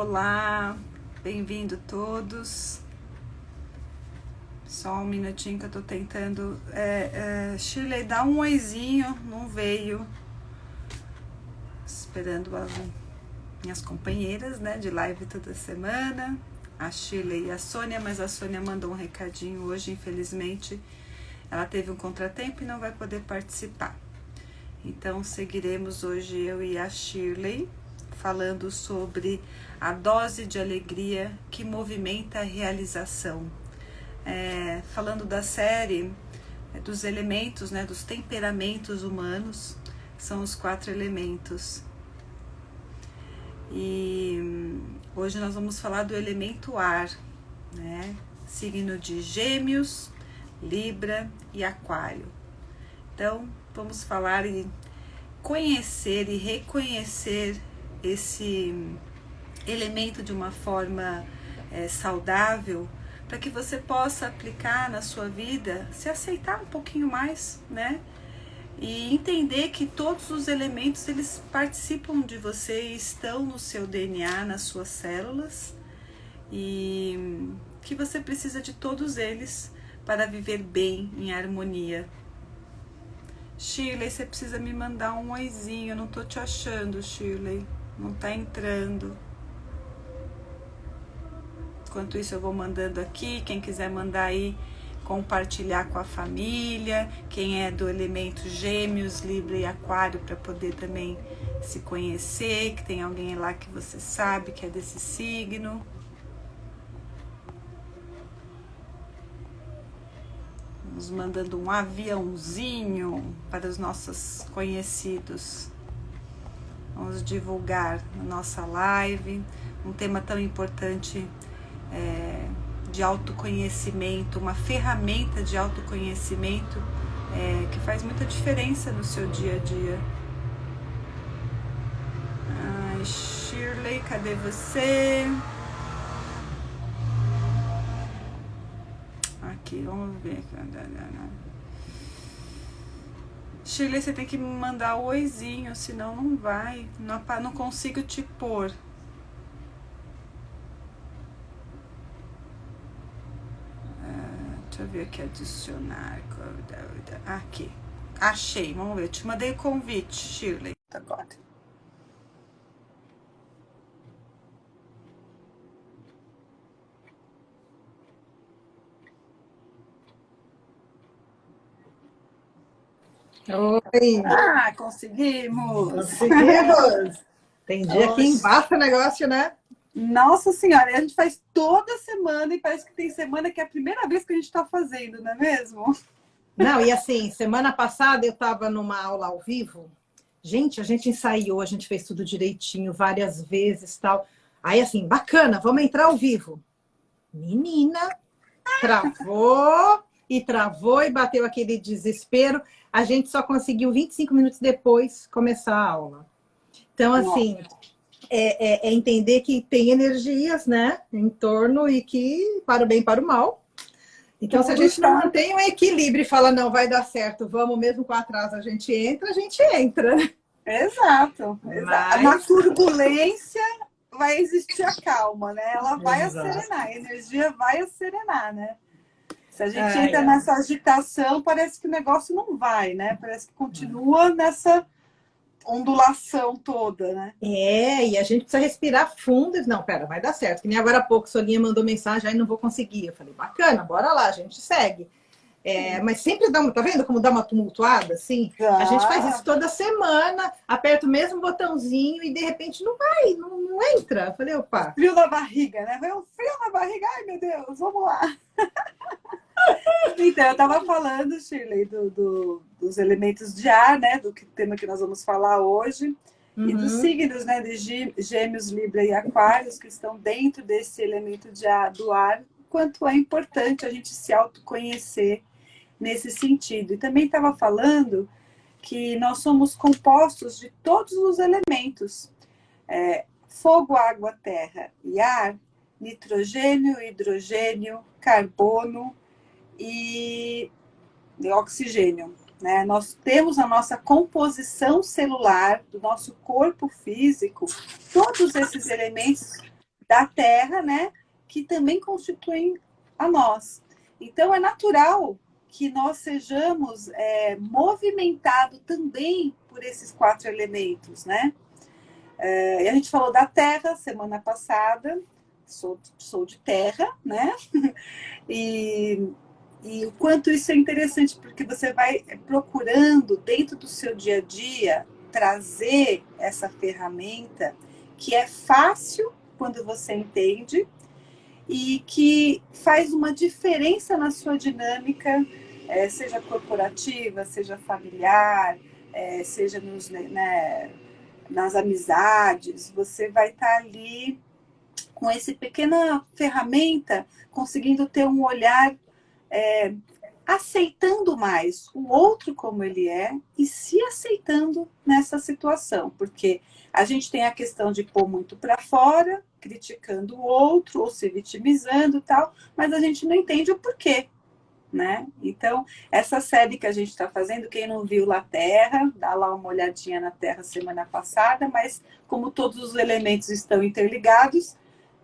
Olá, bem-vindo todos. Só um minutinho que eu tô tentando. Shirley, dá um oizinho, não veio. Esperando minhas companheiras, né, de live toda semana, a Shirley e a Sônia, mas a Sônia mandou um recadinho hoje, infelizmente. Ela teve um contratempo e não vai poder participar. Então, seguiremos hoje eu e a Shirley, falando sobre a dose de alegria que movimenta a realização. Falando da série dos elementos, né, dos temperamentos humanos, são os 4 elementos. E hoje nós vamos falar do elemento ar, né, signo de Gêmeos, Libra e Aquário. Então, vamos falar e conhecer e reconhecer esse elemento de uma forma saudável, para que você possa aplicar na sua vida, se aceitar um pouquinho mais, né? E entender que todos os elementos, eles participam de você, estão no seu DNA, nas suas células, e que você precisa de todos eles para viver bem, em harmonia. Shirley, você precisa me mandar um oizinho, eu não tô te achando, Shirley, não tá entrando. Enquanto isso eu vou mandando aqui, quem quiser mandar aí, compartilhar com a família, quem é do elemento Gêmeos, Libra e Aquário, para poder também se conhecer, que tem alguém lá que você sabe que é desse signo. Vamos mandando um aviãozinho para os nossos conhecidos. Vamos divulgar na nossa live um tema tão importante, de autoconhecimento, uma ferramenta de autoconhecimento que faz muita diferença no seu dia a dia. Ai, Shirley, cadê você? Aqui, vamos ver. Shirley, você tem que me mandar o oizinho, senão não vai. Não consigo te pôr. Deixa eu ver aqui, adicionar. Aqui, achei, vamos ver. Eu te mandei o convite, Shirley. Agora. Oi! Ah, conseguimos! Conseguimos! Tem dia que embaça o negócio, né? Nossa Senhora, a gente faz toda semana e parece que tem semana que é a primeira vez que a gente está fazendo, não é mesmo? Não, e assim, semana passada eu estava numa aula ao vivo. Gente, a gente ensaiou, a gente fez tudo direitinho, várias vezes tal. Aí assim, bacana, vamos entrar ao vivo. Menina, travou e bateu aquele desespero. A gente só conseguiu 25 minutos depois começar a aula. Então, assim, é entender que tem energias, né, em torno e que para o bem e para o mal. Então, se a gente não mantém um equilíbrio e fala, não, vai dar certo, vamos mesmo com atraso, a gente entra. Exato. Mas... Na turbulência vai existir a calma, né? Ela vai acerenar, a energia vai acerenar, né? Se a gente entra nessa agitação, parece que o negócio não vai, né? Parece que continua nessa ondulação toda, né? E a gente precisa respirar fundo. Não, pera, vai dar certo. Que nem agora há pouco, Soninha mandou mensagem, aí não vou conseguir. Eu falei, bacana, bora lá, a gente segue. Mas sempre dá uma, tá vendo como dá uma tumultuada, assim? A gente faz isso toda semana, aperta o mesmo botãozinho e de repente não vai, não entra. Eu falei, opa. Frio na barriga, né? Veio um frio na barriga, ai meu Deus, vamos lá. Então, eu estava falando, Shirley, dos elementos de ar, né? Do tema que nós vamos falar hoje. E dos signos, né? De Gêmeos, Libra e Aquários, que estão dentro desse elemento de ar, do ar. Quanto é importante a gente se autoconhecer nesse sentido. E também estava falando que nós somos compostos de todos os elementos. Fogo, água, terra e ar, nitrogênio, hidrogênio, carbono e oxigênio, né? Nós temos a nossa composição celular do nosso corpo físico, todos esses elementos da Terra, né, que também constituem a nós. Então, é natural que nós sejamos movimentados também por esses 4 elementos, né? E a gente falou da Terra semana passada, sou de terra, né? E o quanto isso é interessante, porque você vai procurando, dentro do seu dia a dia, trazer essa ferramenta que é fácil quando você entende e que faz uma diferença na sua dinâmica, seja corporativa, seja familiar, seja nas amizades. Você vai estar ali com essa pequena ferramenta, conseguindo ter um olhar aceitando mais o outro como ele é e se aceitando nessa situação, porque a gente tem a questão de pôr muito para fora, criticando o outro ou se vitimizando e tal, mas a gente não entende o porquê, né? Então, essa série que a gente está fazendo, quem não viu La Terra, dá lá uma olhadinha na Terra semana passada, mas como todos os elementos estão interligados,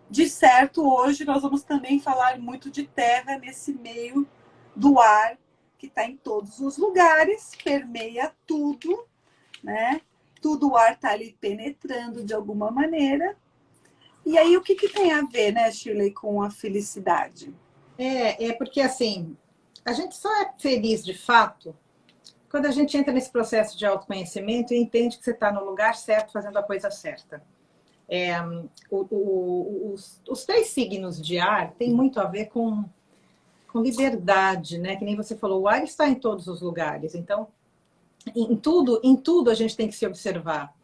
de certo, hoje nós vamos também falar muito de terra nesse meio do ar, que está em todos os lugares, permeia tudo, né? Tudo o ar está ali penetrando de alguma maneira. E aí, o que tem a ver, né, Shirley, com a felicidade? Porque, assim, a gente só é feliz de fato quando a gente entra nesse processo de autoconhecimento e entende que você está no lugar certo, fazendo a coisa certa. Os 3 signos de ar têm muito a ver com liberdade, né? Que nem você falou, o ar está em todos os lugares. Então, em tudo a gente tem que se observar.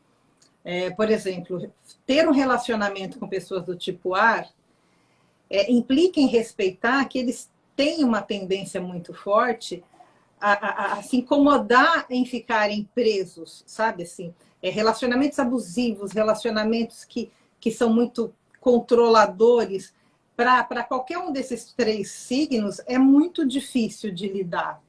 Por exemplo, ter um relacionamento com pessoas do tipo ar implica em respeitar que eles têm uma tendência muito forte a se incomodar em ficarem presos, sabe? Assim, relacionamentos abusivos, relacionamentos que são muito controladores, para qualquer um desses 3 signos é muito difícil de lidar.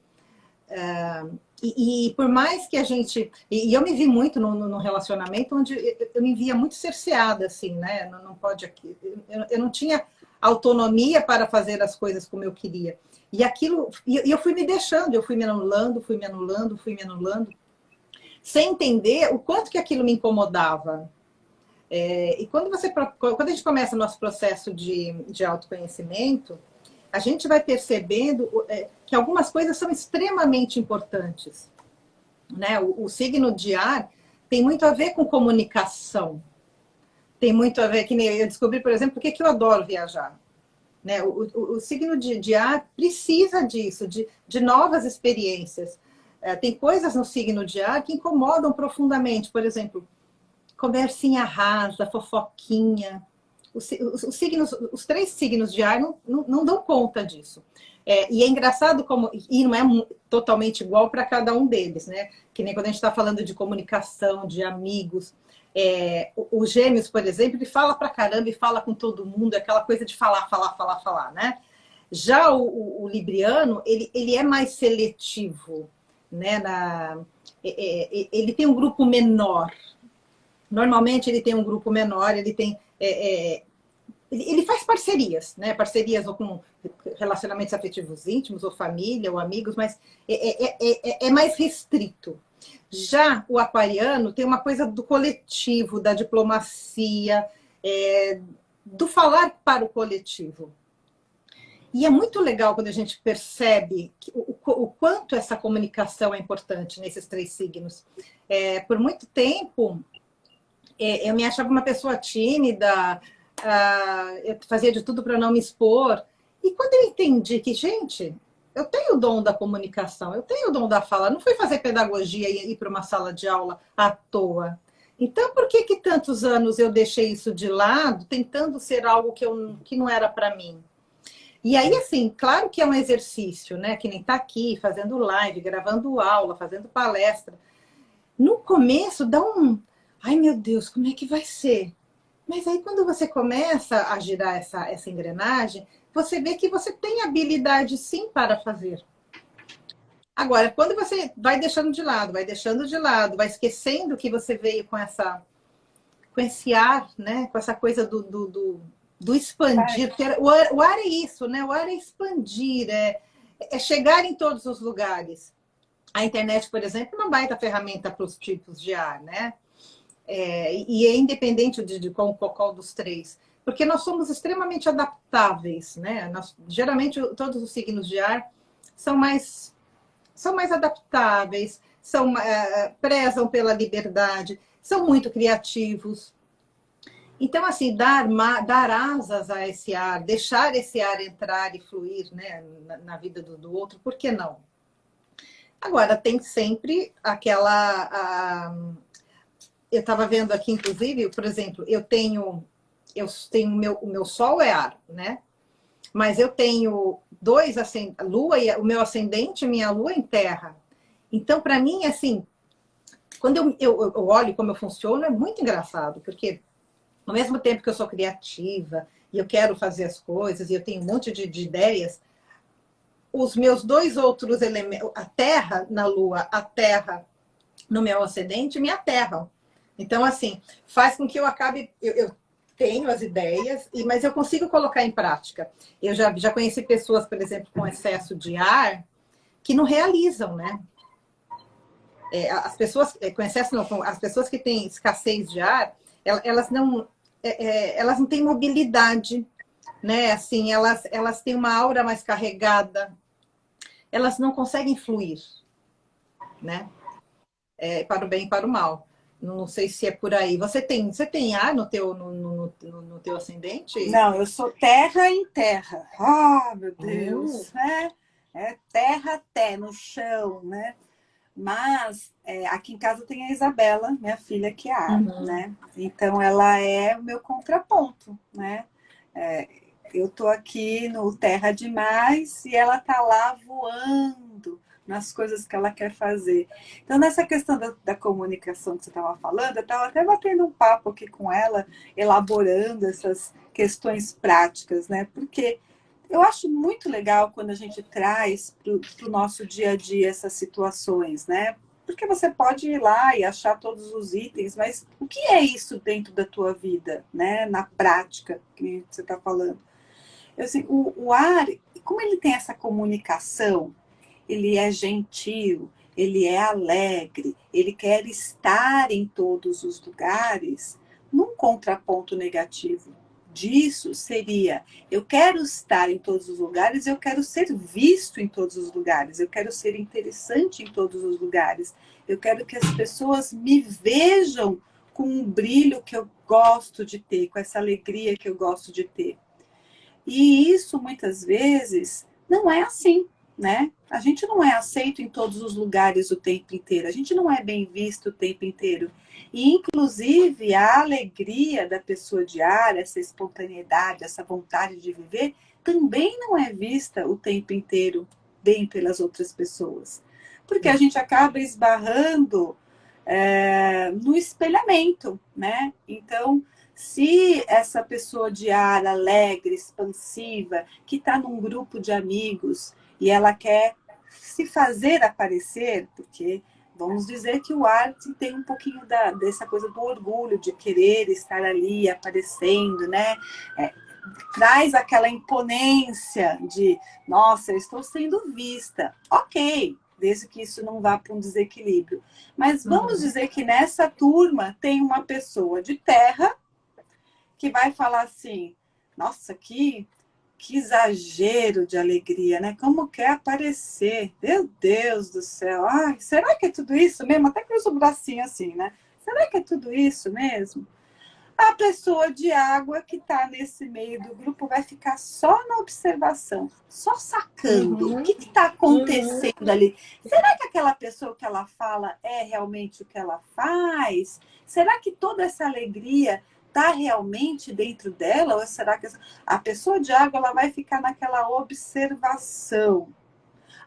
E por mais que a gente... E eu me vi muito no relacionamento onde eu me via muito cerceada, assim, né? Não pode aqui. Eu não tinha autonomia para fazer as coisas como eu queria. E aquilo... E eu fui me deixando, eu fui me anulando, sem entender o quanto que aquilo me incomodava. E quando a gente começa o nosso processo de autoconhecimento, a gente vai percebendo que algumas coisas são extremamente importantes, né? O signo de ar tem muito a ver com comunicação. Tem muito a ver, que nem eu descobri, por exemplo, por que eu adoro viajar. Né? O signo de ar precisa disso, de novas experiências. Tem coisas no signo de ar que incomodam profundamente. Por exemplo, conversinha rasa, fofoquinha. Os 3 signos de ar não dão conta disso. E é engraçado como... E não é totalmente igual para cada um deles, né? Que nem quando a gente está falando de comunicação, de amigos. O Gêmeos, por exemplo, ele fala pra caramba e fala com todo mundo, aquela coisa de falar, né? Já o Libriano, ele é mais seletivo, né? Ele tem um grupo menor. Normalmente ele tem um grupo menor, ele tem... ele faz parcerias, né? Parcerias ou com relacionamentos afetivos íntimos, ou família, ou amigos, mas é mais restrito. Já o aquariano tem uma coisa do coletivo, da diplomacia, do falar para o coletivo. E é muito legal quando a gente percebe o quanto essa comunicação é importante nesses 3 signos. Por muito tempo, eu me achava uma pessoa tímida, eu fazia de tudo para não me expor. E quando eu entendi que, gente, eu tenho o dom da comunicação, eu tenho o dom da fala, não fui fazer pedagogia e ir para uma sala de aula à toa. Então, por que tantos anos eu deixei isso de lado, tentando ser algo que não era para mim? E aí, assim, claro que é um exercício, né? Que nem tá aqui, fazendo live, gravando aula, fazendo palestra. No começo dá um... Ai, meu Deus, como é que vai ser? Mas aí, quando você começa a girar essa engrenagem, você vê que você tem habilidade, sim, para fazer. Agora, quando você vai deixando de lado, vai esquecendo que você veio com esse ar, né? Com essa coisa do expandir, porque o ar é isso, né? O ar é expandir, é chegar em todos os lugares. A internet, por exemplo, é uma baita ferramenta para os tipos de ar, né? E é independente de qual dos três, porque nós somos extremamente adaptáveis, né? Geralmente, todos os signos de ar são mais adaptáveis, prezam pela liberdade, são muito criativos. Então, assim, dar asas a esse ar, deixar esse ar entrar e fluir, né, na vida do outro, por que não? Agora, tem sempre eu estava vendo aqui, inclusive, por exemplo, o meu sol é ar, né? Mas eu tenho lua, e o meu ascendente, minha lua em terra. Então, para mim, assim, quando eu olho como eu funciono, é muito engraçado, porque ao mesmo tempo que eu sou criativa e eu quero fazer as coisas e eu tenho um monte de ideias, os meus dois outros elementos, a terra na lua, a terra no meu ascendente, me aterram. Então, assim, faz com que eu acabe... Eu tenho as ideias, mas eu consigo colocar em prática. Eu já conheci pessoas, por exemplo, com excesso de ar, que não realizam, né? As pessoas com excesso, não, as pessoas que têm escassez de ar, elas não têm mobilidade, né? Assim, elas têm uma aura mais carregada, elas não conseguem fluir, né? Para o bem e para o mal. Não sei se é por aí. Você tem ar no teu ascendente? Não, eu sou terra em terra. Ah, meu Deus. É terra até no chão, né? Mas aqui em casa tem a Isabela, minha filha, que é ar, né? Então ela é o meu contraponto, né? Eu tô aqui no terra demais e ela tá lá voando nas coisas que ela quer fazer. Então, nessa questão da comunicação que você estava falando, eu estava até batendo um papo aqui com ela, elaborando essas questões práticas, né? Porque eu acho muito legal quando a gente traz para o nosso dia a dia essas situações, né? Porque você pode ir lá e achar todos os itens, mas o que é isso dentro da tua vida, né? Na prática, que você está falando. Assim, o ar, como ele tem essa comunicação, ele é gentil, ele é alegre, ele quer estar em todos os lugares, num contraponto negativo disso seria: eu quero estar em todos os lugares, eu quero ser visto em todos os lugares, eu quero ser interessante em todos os lugares, eu quero que as pessoas me vejam com um brilho que eu gosto de ter, com essa alegria que eu gosto de ter. E isso, muitas vezes, não é assim, né? A gente não é aceito em todos os lugares o tempo inteiro, a gente não é bem visto o tempo inteiro. E, inclusive, a alegria da pessoa de ar, essa espontaneidade, essa vontade de viver, também não é vista o tempo inteiro bem pelas outras pessoas. Porque a gente acaba esbarrando no espelhamento, né? Então, se essa pessoa de ar alegre, expansiva, que está num grupo de amigos e ela quer se fazer aparecer, porque vamos dizer que o ar tem um pouquinho dessa coisa do orgulho, de querer estar ali aparecendo, né? Traz aquela imponência de, nossa, eu estou sendo vista. Ok, desde que isso não vá para um desequilíbrio. Mas vamos dizer que nessa turma tem uma pessoa de terra que vai falar assim: nossa, que exagero de alegria, né? Como quer aparecer? Meu Deus do céu! Ai, será que é tudo isso mesmo? Até cruza o bracinho assim, né? Será que é tudo isso mesmo? A pessoa de água que está nesse meio do grupo vai ficar só na observação, só sacando o que está acontecendo ali. Será que aquela pessoa que ela fala é realmente o que ela faz? Será que toda essa alegria está realmente dentro dela? Ou será que a pessoa de água ela vai ficar naquela observação?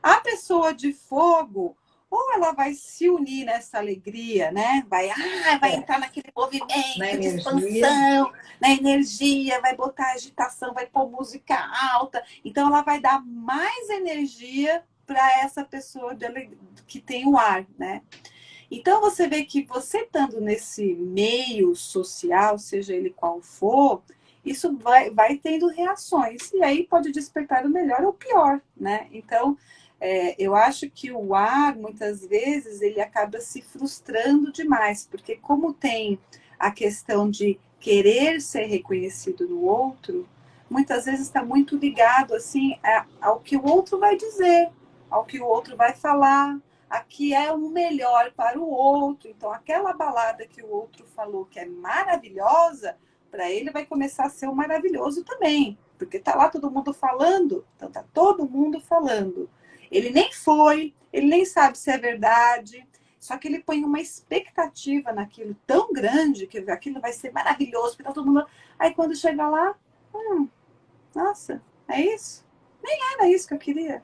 A pessoa de fogo, ou ela vai se unir nessa alegria, né? Vai entrar naquele movimento de expansão, na energia, vai botar agitação, vai pôr música alta. Então, ela vai dar mais energia para essa pessoa que tem o ar, né? Então, você vê que você estando nesse meio social, seja ele qual for, isso vai tendo reações. E aí pode despertar o melhor ou o pior, né? Então, eu acho que o ar, muitas vezes, ele acaba se frustrando demais, porque como tem a questão de querer ser reconhecido no outro, muitas vezes está muito ligado assim ao que o outro vai dizer, ao que o outro vai falar, a que é o melhor para o outro. Então, aquela balada que o outro falou que é maravilhosa, para ele vai começar a ser o maravilhoso também, porque tá lá todo mundo falando, então tá todo mundo falando. Ele nem foi, ele nem sabe se é verdade, só que ele põe uma expectativa naquilo tão grande que aquilo vai ser maravilhoso, porque tá todo mundo. Aí quando chega lá, nossa, é isso? Nem era isso que eu queria.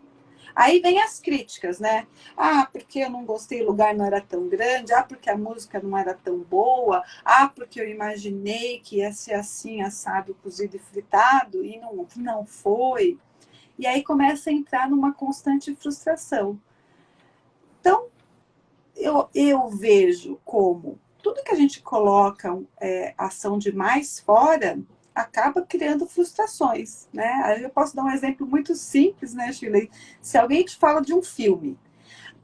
Aí vem as críticas, né? Ah, porque eu não gostei, o lugar não era tão grande. Ah, porque a música não era tão boa. Ah, porque eu imaginei que ia ser assim, assado, cozido e fritado, e não foi. E aí começa a entrar numa constante frustração. Então, eu vejo como tudo que a gente coloca ação demais fora acaba criando frustrações, né? Aí eu posso dar um exemplo muito simples, né, Shirley? Se alguém te fala de um filme,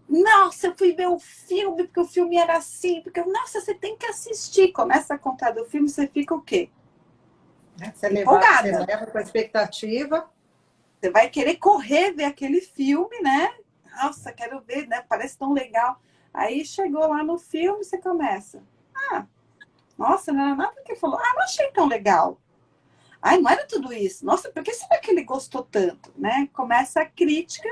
nossa, eu fui ver o filme porque o filme era assim, porque nossa, você tem que assistir. Começa a contar do filme, você fica o quê? Você Empolgada. leva com a expectativa. Você vai querer correr ver aquele filme, né? Nossa, quero ver, né? Parece tão legal. Aí chegou lá no filme, você começa. Ah, nossa, não era nada que ele falou. Ah, não achei tão legal. Ai, não era tudo isso. Nossa, por que será que ele gostou tanto, né? Começa a crítica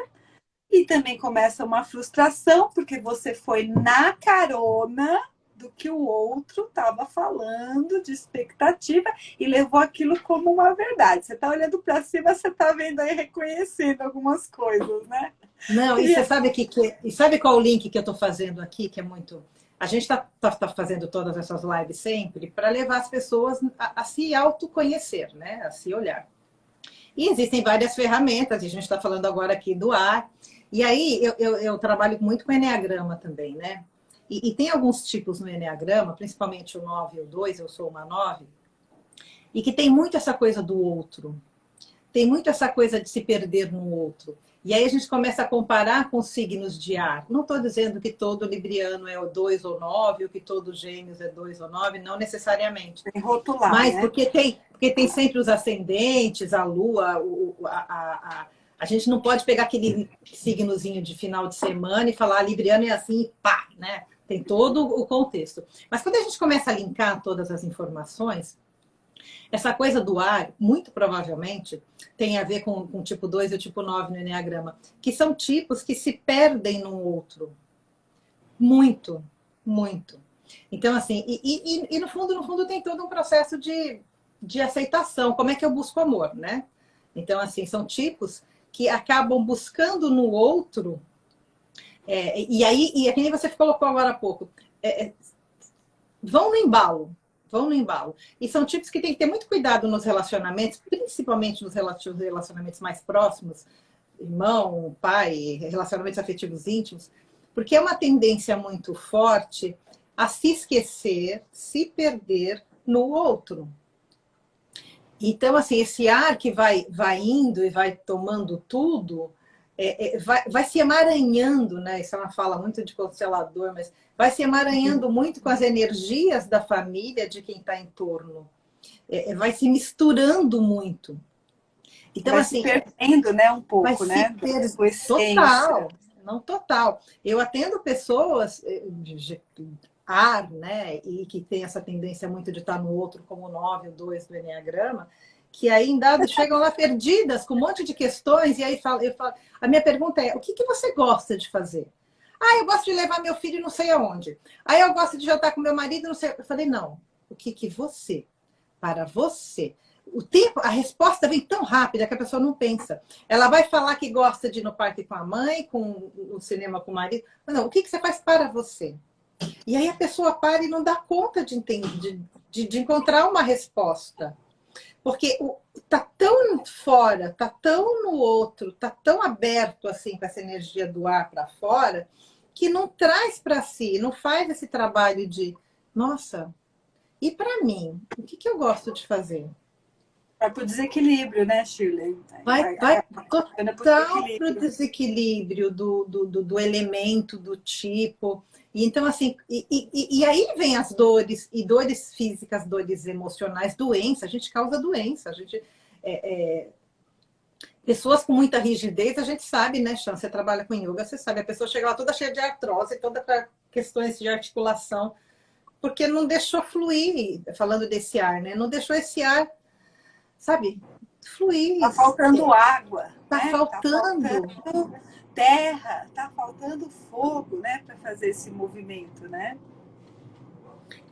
e também começa uma frustração, porque você foi na carona do que o outro estava falando, de expectativa, e levou aquilo como uma verdade. Você está olhando para cima, você está vendo aí, reconhecendo algumas coisas, né? Não, e E você sabe e sabe qual o link que eu estou fazendo aqui, que é muito. A gente tá fazendo todas essas lives sempre para levar as pessoas a se autoconhecer, né? A se olhar. E existem várias ferramentas, e a gente está falando agora aqui do ar. E aí eu trabalho muito com Eneagrama também, né? E tem alguns tipos no Eneagrama, principalmente o 9 e o 2, eu sou uma 9, e que tem muito essa coisa do outro. Tem muito essa coisa de se perder no outro. E aí a gente começa a comparar com signos de ar. Não estou dizendo que todo libriano é o 2 ou 9, ou que todo gêmeos é 2 ou 9, não necessariamente. tem rotular, Mas né? porque tem sempre os ascendentes, a lua, a gente não pode pegar aquele signozinho de final de semana e falar libriano é assim e pá, né? Tem todo o contexto. Mas quando a gente começa a linkar todas as informações, essa coisa do ar, muito provavelmente, tem a ver com o tipo 2 e o tipo 9 no Eneagrama, que são tipos que se perdem no outro. Muito, muito. Então, assim, no fundo tem todo um processo de aceitação. Como é que eu busco amor, né? Então, assim, são tipos que acabam buscando no outro. E é que nem você colocou agora há pouco. Vão no embalo. Vão no embalo. E são tipos que tem que ter muito cuidado nos relacionamentos, principalmente nos relacionamentos mais próximos, irmão, pai, relacionamentos afetivos íntimos, porque é uma tendência muito forte a se esquecer, se perder no outro. Então, assim, esse ar que vai indo e vai tomando tudo, vai se emaranhando, né? Isso é uma fala muito de constelador, mas vai se emaranhando muito com as energias da família, de quem está em torno. Vai se misturando muito. Então, Vai se assim, perdendo, né, um vai pouco, se né, da perder sua essência. total, não total. Eu atendo pessoas de ar, né, e que tem essa tendência muito de estar no outro, como o 9, o 2 do Eneagrama, que aí em dado chegam lá perdidas com um monte de questões, e aí eu falo, a minha pergunta é: o que você gosta de fazer? Ah, eu gosto de levar meu filho não sei aonde. Aí eu gosto de jantar com meu marido, não sei. Eu falei, não, o que você, para você, o tempo, a resposta vem tão rápida que a pessoa não pensa. Ela vai falar que gosta de ir no parque com a mãe, com o cinema com o marido. Mas não, o que você faz para você? E aí a pessoa para e não dá conta de entender, de encontrar uma resposta. Porque tá tão fora, tá tão no outro, tá tão aberto assim com essa energia do ar para fora, que não traz para si, não faz esse trabalho de, nossa, e para mim, o que eu gosto de fazer? Vai pro desequilíbrio, né, Shirley? Vai Acaba pro total para o desequilíbrio. desequilíbrio do elemento, do tipo. E então, assim, e aí vem as dores, e dores físicas, dores emocionais, doença, a gente causa doença, a gente. Pessoas com muita rigidez, a gente sabe, né, Chan? Você trabalha com yoga, você sabe, a pessoa chega lá toda cheia de artrose, toda com questões de articulação, porque não deixou fluir, falando desse ar, né? Não deixou esse ar, sabe, fluir. Tá faltando água, Tá né? Tá faltando. faltando terra, tá faltando fogo, né, para fazer esse movimento, né?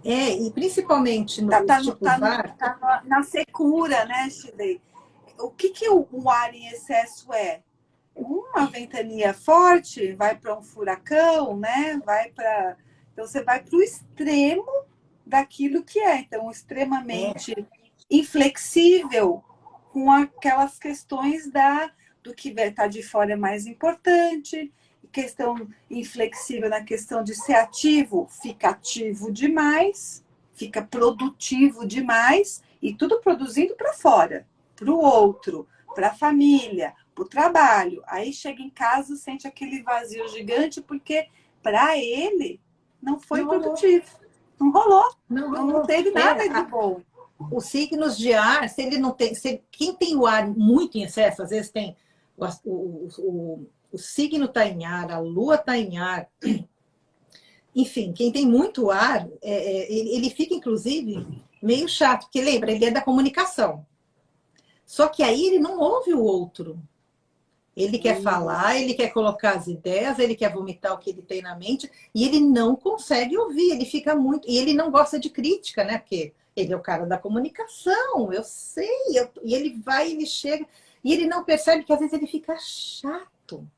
E principalmente Tá, nos tá, no- tipos tá, no- VAR, tá na secura, né, Shirley? O que que o ar em excesso é? Uma ventania forte vai para um furacão, né? Então você vai para o extremo daquilo que é. Então, extremamente inflexível com aquelas questões do que está de fora é mais importante, questão inflexível na questão de ser ativo, fica ativo demais, fica produtivo demais e tudo produzindo para fora, para o outro, para a família, para o trabalho. Aí chega em casa, sente aquele vazio gigante porque para ele não foi não rolou. produtivo, não rolou, Não não rolou. teve nada de bom. Os signos de ar, se ele não tem. Quem tem o ar muito em excesso, às vezes tem. O signo está em ar, a lua está em ar. Enfim, quem tem muito ar, ele fica, inclusive, meio chato, porque lembra, ele é da comunicação. Só que aí ele não ouve o outro. Ele quer falar, ele quer colocar as ideias, ele quer vomitar o que ele tem na mente, e ele não consegue ouvir, ele fica muito. E ele não gosta de crítica, né? Porque ele é o cara da comunicação, eu sei, e ele vai, ele chega, e ele não percebe que às vezes ele fica chato.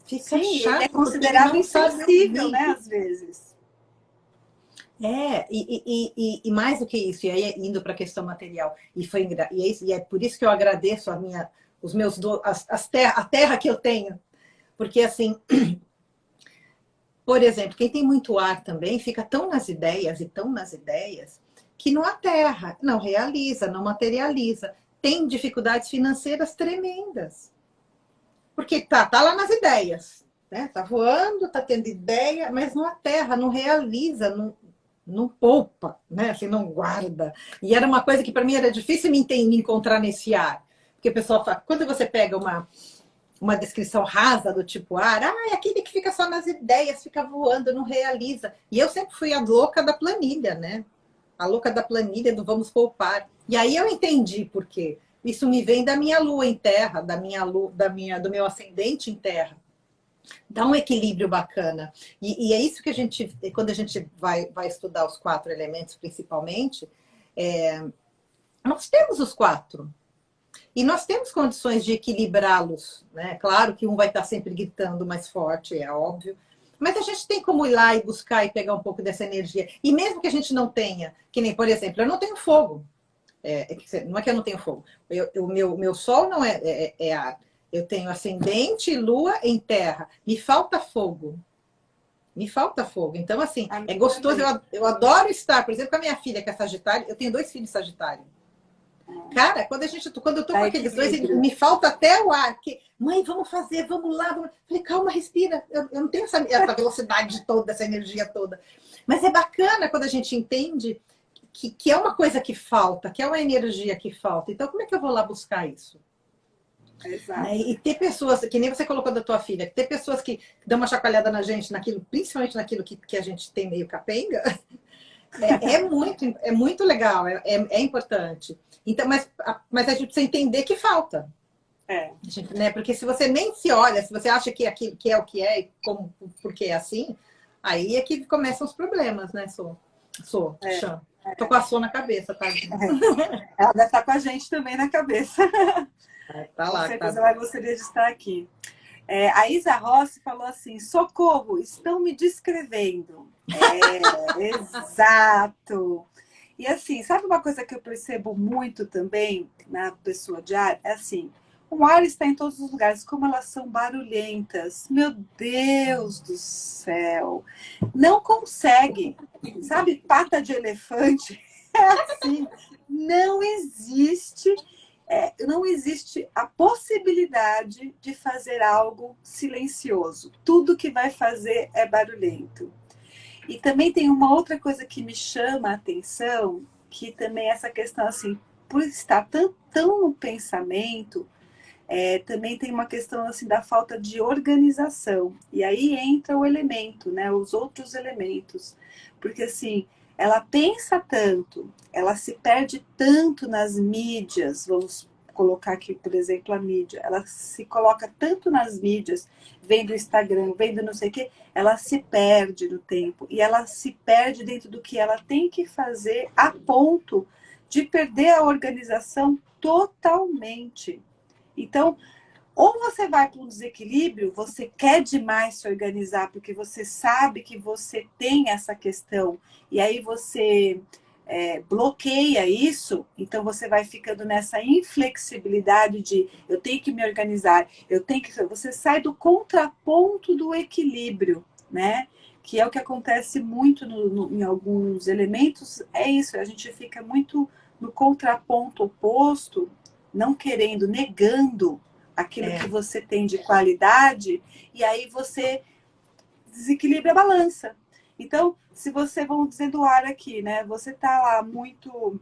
Fica Sim, ele é chato, porque ele considerado não sabe insensível, ouvir. né, às vezes. E mais do que isso, e aí indo para a questão material, e é por isso que eu agradeço os meus a terra que eu tenho, porque assim, por exemplo, quem tem muito ar também fica tão nas ideias e tão nas ideias que não aterra, não realiza, não materializa, tem dificuldades financeiras tremendas, porque tá lá nas ideias, né? Tá voando, tá tendo ideia, mas não aterra, não realiza, não poupa, né? Assim, não guarda. E era uma coisa que para mim era difícil me encontrar nesse ar. Porque o pessoal fala, quando você pega uma descrição rasa do tipo ar, é aquele que fica só nas ideias, fica voando, não realiza. E eu sempre fui a louca da planilha, né? A louca da planilha do vamos poupar. E aí eu entendi por quê. Isso me vem da minha lua em terra, do meu ascendente em terra. Dá um equilíbrio bacana. E é isso que quando a gente vai estudar os 4 elementos, principalmente, nós temos os 4. E nós temos condições de equilibrá-los. Né? Claro que um vai estar sempre gritando mais forte, é óbvio. Mas a gente tem como ir lá e buscar e pegar um pouco dessa energia. E mesmo que a gente não tenha, que nem, por exemplo, eu não tenho fogo. Não é que eu não tenho fogo. Meu sol não é ar. Eu tenho ascendente e lua em terra. Me falta fogo. Me falta fogo. Então, assim, é gostoso. Eu adoro estar, por exemplo, com a minha filha, que é Sagitário. Eu tenho 2 filhos Sagitário. Cara, quando eu tô com aqueles dois, me falta até o ar. Mãe, vamos fazer, vamos lá. Vamos. Falei, calma, respira. Eu não tenho essa velocidade toda, essa energia toda. Mas é bacana quando a gente entende que é uma coisa que falta, que é uma energia que falta. Então, como é que eu vou lá buscar isso? Exato. E ter pessoas, que nem você colocou da tua filha, ter pessoas que dão uma chacoalhada na gente, principalmente naquilo que a gente tem meio capenga, é muito legal, é importante. Então, mas a gente precisa entender que falta. Né? Porque se você nem se olha, se você acha que aquilo que é o que é, porque é assim, aí é que começam os problemas, né, Chan? Tô com a Sô na cabeça, tá? Ela deve estar com a gente também na cabeça. Tá lá, com certeza ela gostaria de estar aqui. A Isa Rossi falou assim: socorro, estão me descrevendo. Exato. E assim, sabe uma coisa que eu percebo muito também na pessoa de ar? É assim, o ar está em todos os lugares, como elas são barulhentas. Meu Deus do céu. Não consegue. Sabe, pata de elefante? assim, não existe, não existe a possibilidade de fazer algo silencioso. Tudo que vai fazer é barulhento. E também tem uma outra coisa que me chama a atenção, que também é essa questão assim, por estar tão no pensamento, também tem uma questão assim da falta de organização. E aí entra o elemento, né? Os outros elementos. Porque assim, ela pensa tanto, ela se perde tanto nas mídias, vamos colocar aqui, por exemplo, a mídia. Ela se coloca tanto nas mídias, vendo o Instagram, vendo não sei o quê, ela se perde no tempo. E ela se perde dentro do que ela tem que fazer a ponto de perder a organização totalmente. Então, ou você vai para um desequilíbrio, você quer demais se organizar, porque você sabe que você tem essa questão, e aí você bloqueia isso, então você vai ficando nessa inflexibilidade de eu tenho que me organizar, eu tenho que. Você sai do contraponto do equilíbrio, né? Que é o que acontece muito em alguns elementos, é isso, a gente fica muito no contraponto oposto, não querendo, negando aquilo que você tem de qualidade, e aí você desequilibra a balança. Então, se você, vamos dizer do ar aqui, né? Você tá lá muito.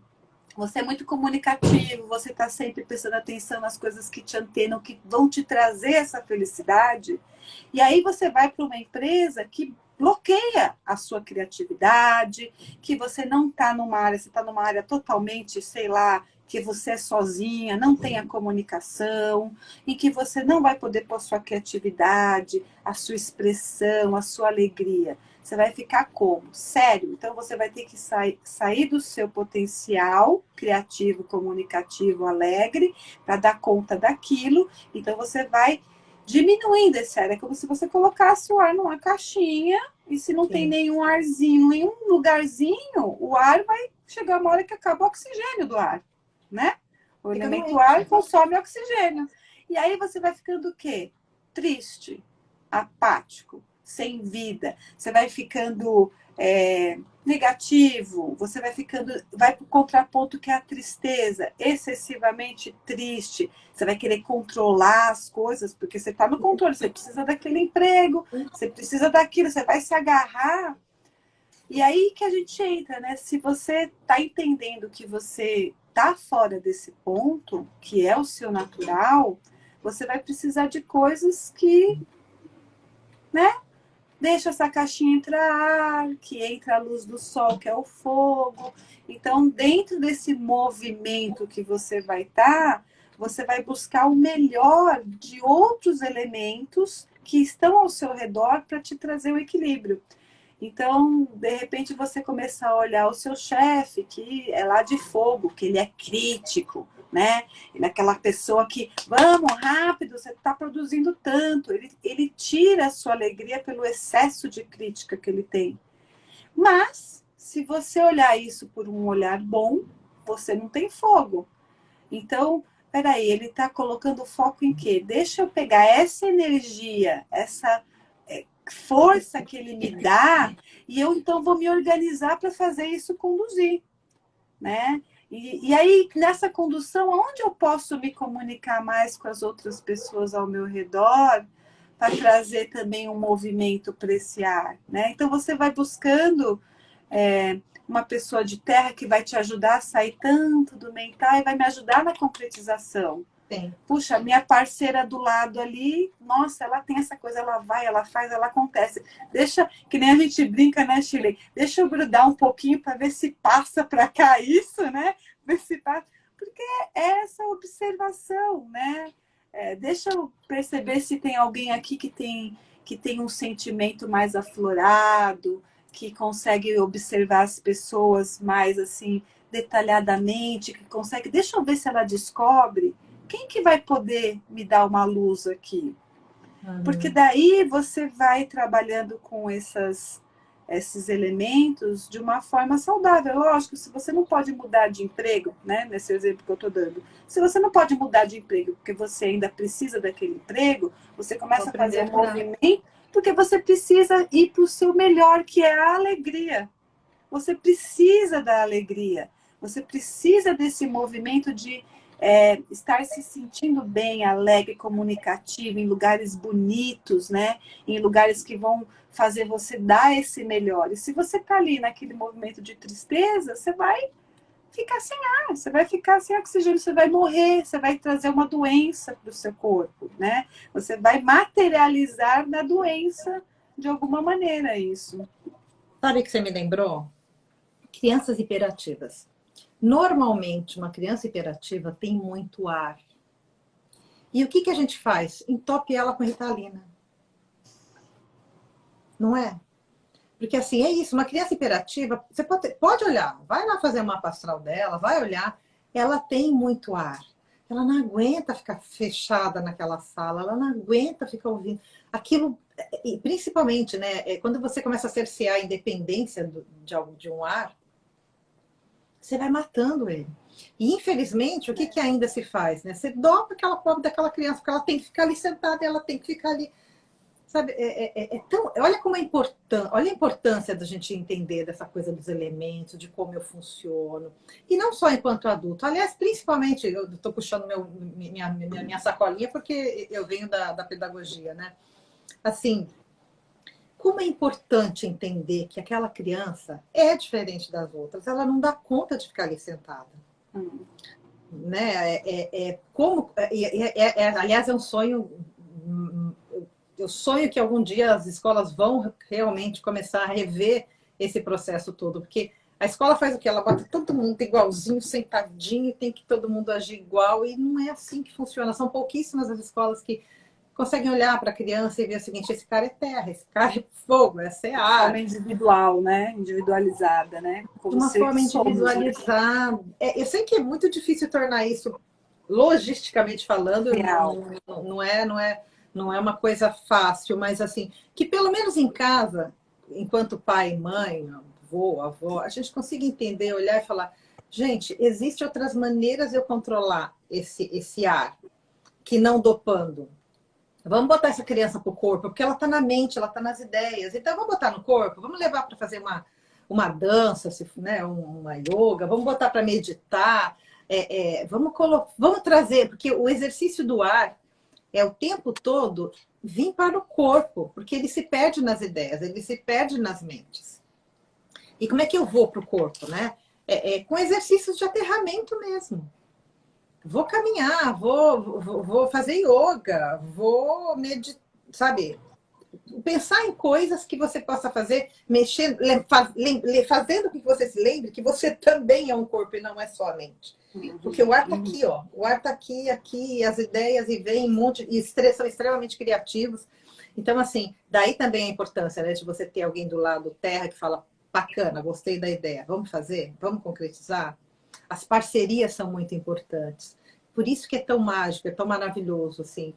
Você é muito comunicativo, você está sempre prestando atenção nas coisas que te antenam, que vão te trazer essa felicidade. E aí você vai para uma empresa que bloqueia a sua criatividade, que você não está numa área, você está numa área totalmente, sei lá, que você é sozinha, não tem a comunicação, em que você não vai poder pôr a sua criatividade, a sua expressão, a sua alegria. Você vai ficar como? Sério. Então, você vai ter que sair do seu potencial criativo, comunicativo, alegre, para dar conta daquilo. Então, você vai diminuindo esse ar. É como se você colocasse o ar numa caixinha e se não tem nenhum arzinho, nenhum lugarzinho, o ar vai chegar uma hora que acaba o oxigênio do ar, né? O elemento ar consome oxigênio. E aí você vai ficando o quê? Triste, apático, sem vida. Você vai ficando negativo, você vai ficando, vai para o contraponto que é a tristeza, excessivamente triste. Você vai querer controlar as coisas, porque você está no controle, você precisa daquele emprego, você precisa daquilo, você vai se agarrar. E aí que a gente entra, né? Se você está entendendo que você está fora desse ponto, que é o seu natural, você vai precisar de coisas que, né? Deixa essa caixinha entrar, que entra a luz do sol, que é o fogo. Então, dentro desse movimento que você vai estar, você vai buscar o melhor de outros elementos que estão ao seu redor para te trazer o equilíbrio. Então, de repente, você começa a olhar o seu chefe, que é lá de fogo, que ele é crítico, né? Ele é aquela pessoa que, vamos, rápido, você está produzindo tanto. Ele tira a sua alegria pelo excesso de crítica que ele tem. Mas, se você olhar isso por um olhar bom, você não tem fogo. Então, peraí, ele está colocando foco em quê? Deixa eu pegar essa energia, essa força que ele me dá, e eu então vou me organizar para fazer isso conduzir, né? E aí, nessa condução, onde eu posso me comunicar mais com as outras pessoas ao meu redor para trazer também um movimento para esse ar, né? Então, você vai buscando uma pessoa de terra que vai te ajudar a sair tanto do mental e vai me ajudar na concretização. Sim. Puxa, minha parceira do lado ali, nossa, ela tem essa coisa, ela vai, ela faz, ela acontece. Deixa, que nem a gente brinca, né, Shirley? Deixa eu grudar um pouquinho para ver se passa para cá isso, né? Ver se passa. Porque é essa observação, né? Deixa eu perceber se tem alguém aqui que tem um sentimento mais aflorado, que consegue observar as pessoas mais assim detalhadamente, que consegue. Deixa eu ver se ela descobre. Quem que vai poder me dar uma luz aqui? Porque daí você vai trabalhando com esses elementos de uma forma saudável. Lógico, se você não pode mudar de emprego, né, nesse exemplo que eu estou dando, se você não pode mudar de emprego porque você ainda precisa daquele emprego, você começa a fazer um movimento porque você precisa ir para o seu melhor, que é a alegria. Você precisa da alegria. Você precisa desse movimento de estar se sentindo bem, alegre, comunicativo, em lugares bonitos, né? Em lugares que vão fazer você dar esse melhor. E se você está ali naquele movimento de tristeza, você vai ficar sem ar, você vai ficar sem oxigênio, você vai morrer, você vai trazer uma doença para o seu corpo, né? Você vai materializar na doença de alguma maneira isso. Sabe o que você me lembrou? Crianças hiperativas. Normalmente, uma criança hiperativa tem muito ar. E o que a gente faz? Entope ela com Ritalina. Não é? Porque assim, é isso. Uma criança hiperativa, você pode olhar. Vai lá fazer o mapa astral dela, vai olhar. Ela tem muito ar. Ela não aguenta ficar fechada naquela sala. Ela não aguenta ficar ouvindo. Aquilo, e principalmente, né? Quando você começa a cercear a independência de um ar, você vai matando ele. E, infelizmente, o que ainda se faz? Né? Você dopa aquela pobre daquela criança, porque ela tem que ficar ali sentada, ela tem que ficar ali. Sabe? Olha como é importante, olha a importância da gente entender dessa coisa dos elementos, de como eu funciono. E não só enquanto adulto. Aliás, principalmente, eu estou puxando minha sacolinha, porque eu venho da pedagogia, né? Assim, como é importante entender que aquela criança é diferente das outras, ela não dá conta de ficar ali sentada. Né? Aliás, é um sonho. Eu sonho que algum dia as escolas vão realmente começar a rever esse processo todo, porque a escola faz o quê? Ela bota todo mundo igualzinho, sentadinho, tem que todo mundo agir igual, e não é assim que funciona. São pouquíssimas as escolas que conseguem olhar para a criança e ver o seguinte: esse cara é terra, esse cara é fogo, essa é ar. De forma individual, né? Individualizada, né? De uma forma individualizada. Eu sei que é muito difícil tornar isso, logisticamente falando, real. Não é uma coisa fácil, mas assim, que pelo menos em casa, enquanto pai, mãe, avó, a gente consiga entender, olhar e falar: gente, existem outras maneiras de eu controlar esse ar, que não dopando. Vamos botar essa criança para o corpo, porque ela está na mente, ela está nas ideias. Então, vamos botar no corpo, vamos levar para fazer uma dança, né, uma yoga, vamos botar para meditar, vamos trazer, porque o exercício do ar é o tempo todo vir para o corpo, porque ele se perde nas ideias, ele se perde nas mentes. E como é que eu vou para o corpo, né? Com exercícios de aterramento mesmo. Vou caminhar, vou fazer yoga, vou meditar, sabe? Pensar em coisas que você possa fazer, mexendo, fazendo com que você se lembre que você também é um corpo e não é só a mente. Porque o ar está aqui, ó. O ar está aqui, as ideias e vem um monte, e são extremamente criativos. Então, assim, daí também a importância, né, de você ter alguém do lado terra que fala: bacana, gostei da ideia, vamos fazer? Vamos concretizar? As parcerias são muito importantes. Por isso que é tão mágico, é tão maravilhoso, assim.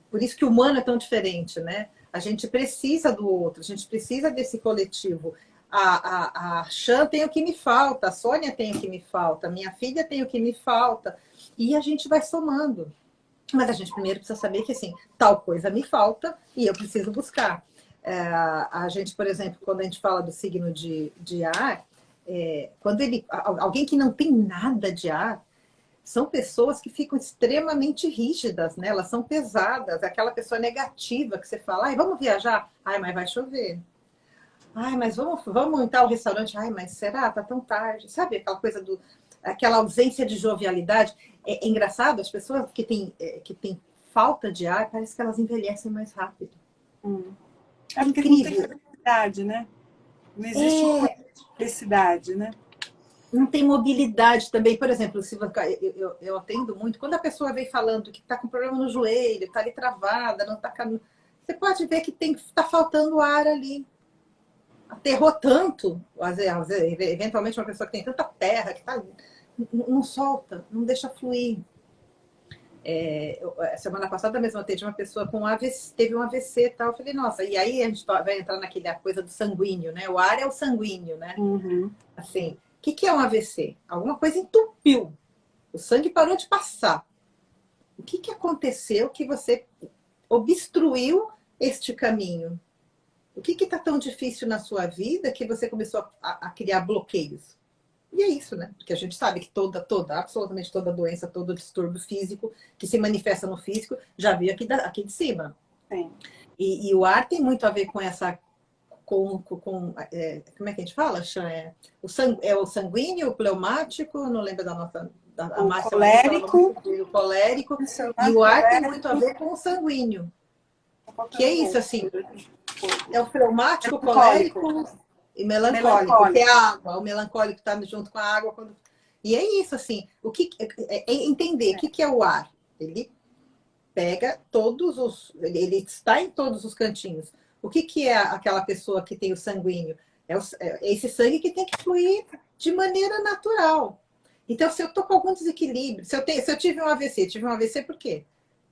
Por isso que o humano é tão diferente, né? A gente precisa do outro, a gente precisa desse coletivo. A Chan tem o que me falta, a Sônia tem o que me falta, a minha filha tem o que me falta. E a gente vai somando. Mas a gente primeiro precisa saber que, assim, tal coisa me falta e eu preciso buscar. A gente, por exemplo, quando a gente fala do signo de ar, quando alguém que não tem nada de ar, são pessoas que ficam extremamente rígidas, né? Elas são pesadas. Aquela pessoa negativa que você fala: ai, vamos viajar? Ai, mas vai chover. Ai, mas vamos em tal restaurante? Ai, mas será? Tá tão tarde. Sabe aquela coisa aquela ausência de jovialidade? É engraçado, as pessoas que têm falta de ar, parece que elas envelhecem mais rápido. É porque não tem felicidade, né? Não existe felicidade, né? Não tem mobilidade também. Por exemplo, se eu atendo muito, quando a pessoa vem falando que está com problema no joelho, está ali travada, não está caminhando, você pode ver que está faltando ar ali. Aterrou tanto, eventualmente uma pessoa que tem tanta terra, que não solta, não deixa fluir. Semana passada mesmo eu atendi uma pessoa com AVC, teve um AVC e tal. Eu falei: nossa, e aí a gente vai entrar naquela coisa do sanguíneo, né? O ar é o sanguíneo, né? Assim, o que é um AVC? Alguma coisa entupiu. O sangue parou de passar. O que aconteceu que você obstruiu este caminho? O que está tão difícil na sua vida que você começou a criar bloqueios? E é isso, né? Porque a gente sabe que absolutamente toda doença, todo distúrbio físico que se manifesta no físico, já veio aqui de cima. Sim. E o ar tem muito a ver com essa como é que a gente fala? O sanguíneo, o pneumático, não lembro da nossa. A O Márcia colérico. o colérico. E o ar tem Colérico, muito a ver com o sanguíneo. tá Que é faltando isso, outro. assim. É o pneumático, o Melancólico. colérico e melancólico, Melancólico. que é a água. O melancólico está junto com a água. E é isso, assim. É entender o que é o ar. Ele pega ele está em todos os cantinhos. O que é aquela pessoa que tem o sanguíneo? É esse sangue que tem que fluir de maneira natural. Então, se eu estou com algum desequilíbrio, se eu tive um AVC por quê?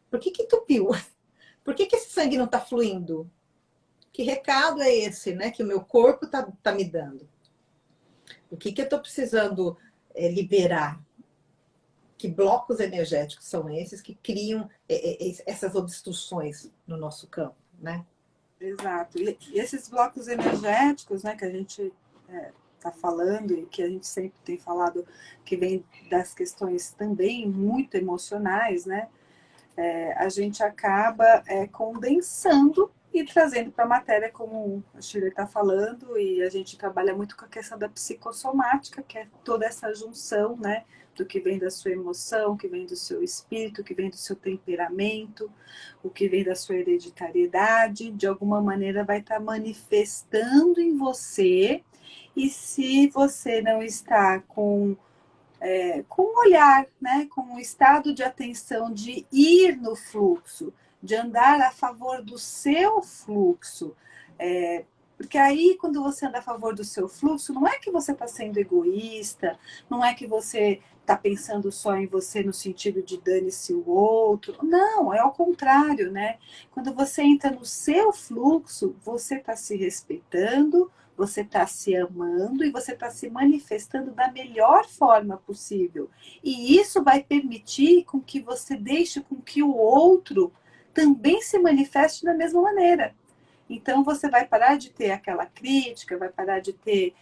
Por que entupiu? Por que esse sangue não está fluindo? Que recado é esse, né? Que o meu corpo tá me dando? O que eu estou precisando liberar? Que blocos energéticos são esses que criam essas obstruções no nosso campo, né? Exato. E esses blocos energéticos, né, que a gente está falando e que a gente sempre tem falado, que vem das questões também muito emocionais, né? A gente acaba condensando e trazendo para a matéria, como a Shirley está falando, e a gente trabalha muito com a questão da psicossomática, que é toda essa junção, né, do que vem da sua emoção, o que vem do seu espírito, o que vem do seu temperamento, o que vem da sua hereditariedade, de alguma maneira vai estar manifestando em você, e se você não está com um olhar, né, com um estado de atenção de ir no fluxo, de andar a favor do seu fluxo. Porque aí, quando você anda a favor do seu fluxo, não é que você está sendo egoísta, não é que você está pensando só em você no sentido de dane-se o outro. Não, é ao contrário, né? Quando você entra no seu fluxo, você está se respeitando, você está se amando e você está se manifestando da melhor forma possível. E isso vai permitir com que você deixe com que o outro também se manifeste da mesma maneira. Então você vai parar de ter aquela crítica, vai parar de ter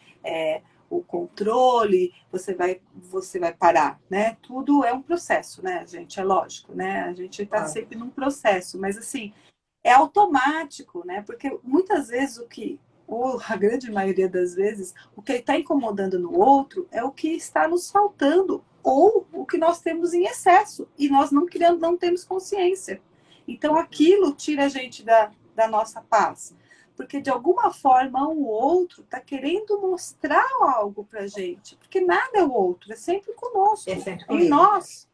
o controle, você vai parar, né? Tudo é um processo, né, gente? É lógico, né? A gente está sempre num processo, mas assim, é automático, né? Porque muitas vezes ou a grande maioria das vezes, o que está incomodando no outro é o que está nos faltando, ou o que nós temos em excesso, e nós não temos consciência. Então aquilo tira a gente da nossa paz. Porque de alguma forma o outro está querendo mostrar algo para a gente. Porque nada é o outro, é sempre conosco. É sempre em nós